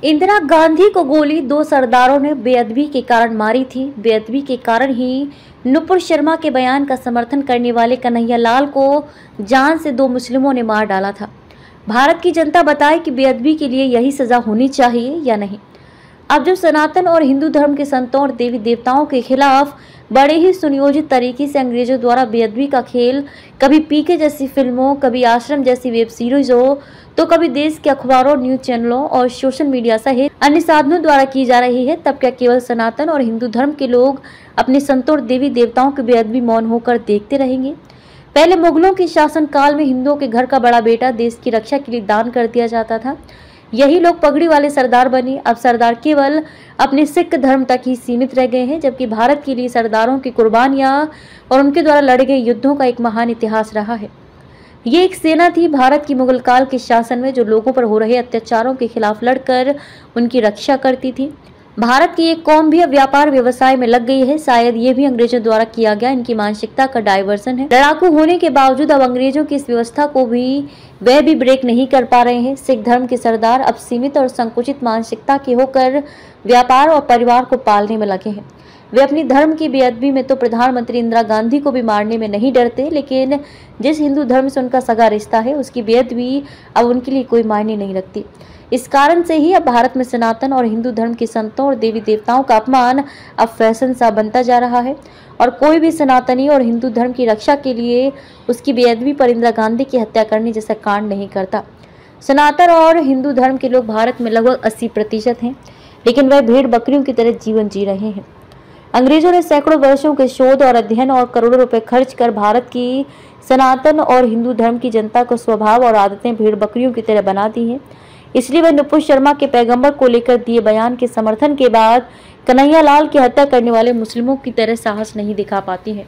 इंदिरा गांधी को गोली दो सरदारों ने बेअदबी के कारण मारी थी। बेअदबी के कारण ही नुपुर शर्मा के बयान का समर्थन करने वाले कन्हैया लाल को जान से दो मुस्लिमों ने मार डाला था। भारत की जनता बताए कि बेअदबी के लिए यही सजा होनी चाहिए या नहीं। अब जो सनातन और हिंदू धर्म के संतों और देवी देवताओं के खिलाफ बड़े ही सुनियोजित तरीके से अंग्रेजों द्वारा बेअदबी का खेल, कभी पीके जैसी फिल्मों, कभी आश्रम जैसी वेब सीरीजों, तो कभी देश के अखबारों, न्यूज चैनलों और सोशल मीडिया सहित अन्य साधनों द्वारा की जा रही है, तब क्या केवल सनातन और हिंदू धर्म के लोग अपने संतों और देवी देवताओं की बेअदबी मौन होकर देखते रहेंगे? पहले मुगलों के शासन काल में हिंदुओं के घर का बड़ा बेटा देश की रक्षा के लिए दान कर दिया जाता था। यही लोग पगड़ी वाले सरदार बने। अब सरदार केवल अपने सिख धर्म तक ही सीमित रह गए हैं, जबकि भारत के लिए सरदारों की कुर्बानियां और उनके द्वारा लड़े गए युद्धों का एक महान इतिहास रहा है। ये एक सेना थी भारत की मुगल काल के शासन में, जो लोगों पर हो रहे अत्याचारों के खिलाफ लड़कर उनकी रक्षा करती थी। भारत की एक कौम भी अब व्यापार व्यवसाय में लग गई है। शायद ये भी अंग्रेजों द्वारा किया गया इनकी मानसिकता का डायवर्सन है। लड़ाकू होने के बावजूद अब अंग्रेजों की इस व्यवस्था को वह भी ब्रेक नहीं कर पा रहे हैं। सिख धर्म के सरदार अब सीमित और संकुचित मानसिकता के होकर व्यापार और परिवार को पालने में लगे हैं। वे अपनी धर्म की बेअदबी में तो प्रधानमंत्री इंदिरा गांधी को भी मारने में नहीं डरते, लेकिन जिस हिंदू धर्म से उनका सगा रिश्ता है उसकी बेअदबी अब उनके लिए कोई मायने नहीं रखती। इस कारण से ही अब भारत में सनातन और हिंदू धर्म के संतों और देवी देवताओं का अपमान अब फैशन सा बनता जा रहा है, और कोई भी सनातनी और हिंदू धर्म की रक्षा के लिए उसकी बेअदबी पर इंदिरा गांधी की हत्या करने जैसा कांड नहीं करता। सनातन और हिंदू धर्म के लोग भारत में लगभग 80% हैं, लेकिन वह भेड़ बकरियों की तरह जीवन जी रहे हैं। अंग्रेजों ने सैकड़ों वर्षों के शोध और अध्ययन और करोड़ों रुपए खर्च कर भारत की सनातन और हिंदू धर्म की जनता को स्वभाव और आदतें भेड़ बकरियों की तरह बना दी हैं। इसलिए वह नुपुर शर्मा के पैगंबर को लेकर दिए बयान के समर्थन के बाद कन्हैया लाल की हत्या करने वाले मुस्लिमों की तरह साहस नहीं दिखा पाती है।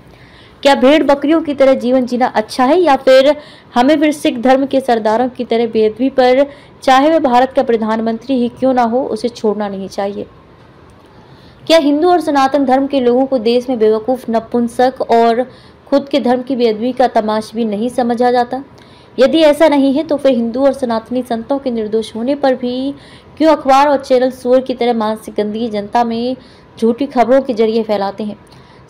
क्या भेड़ बकरियों की तरह जीवन जीना अच्छा है, या फिर हमें फिर सिख धर्म के सरदारों की तरह बेअदबी पर, चाहे वह भारत का प्रधानमंत्री ही क्यों ना हो, उसे छोड़ना नहीं चाहिए? क्या हिंदू और सनातन धर्म के लोगों को देश में बेवकूफ, नपुंसक और खुद के धर्म की बेअदबी का तमाशबीन नहीं समझा जाता? यदि ऐसा नहीं है तो फिर हिंदू और सनातनी संतों के निर्दोष होने पर भी क्यों अखबार और चैनल सुअर की तरह मानसिक गंदगी जनता में झूठी खबरों के जरिए फैलाते हैं?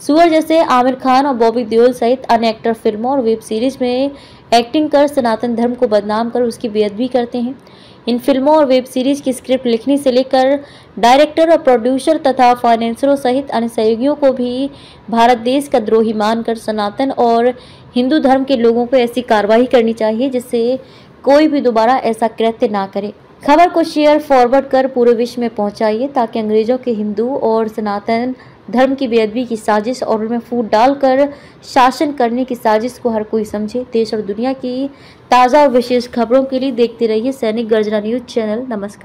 सुअर जैसे आमिर खान और बॉबी देओल सहित अन्य एक्टर फिल्मों और वेब सीरीज में एक्टिंग कर सनातन धर्म को बदनाम कर उसकी बेअदबी करते हैं। इन फिल्मों और वेब सीरीज की स्क्रिप्ट लिखने से लेकर डायरेक्टर और प्रोड्यूसर तथा फाइनेंसरों सहित अन्य सहयोगियों को भी भारत देश का द्रोही मानकर सनातन और हिंदू धर्म के लोगों को ऐसी कार्रवाई करनी चाहिए जिससे कोई भी दोबारा ऐसा कृत्य ना करे। खबर को शेयर फॉरवर्ड कर पूरे विश्व में पहुंचाइए, ताकि अंग्रेजों के हिंदू और सनातन धर्म की बेअदबी की साजिश और उनमें फूट डालकर शासन करने की साजिश को हर कोई समझे। देश और दुनिया की ताज़ा और विशेष खबरों के लिए देखते रहिए सैनिक गर्जना न्यूज चैनल। नमस्कार।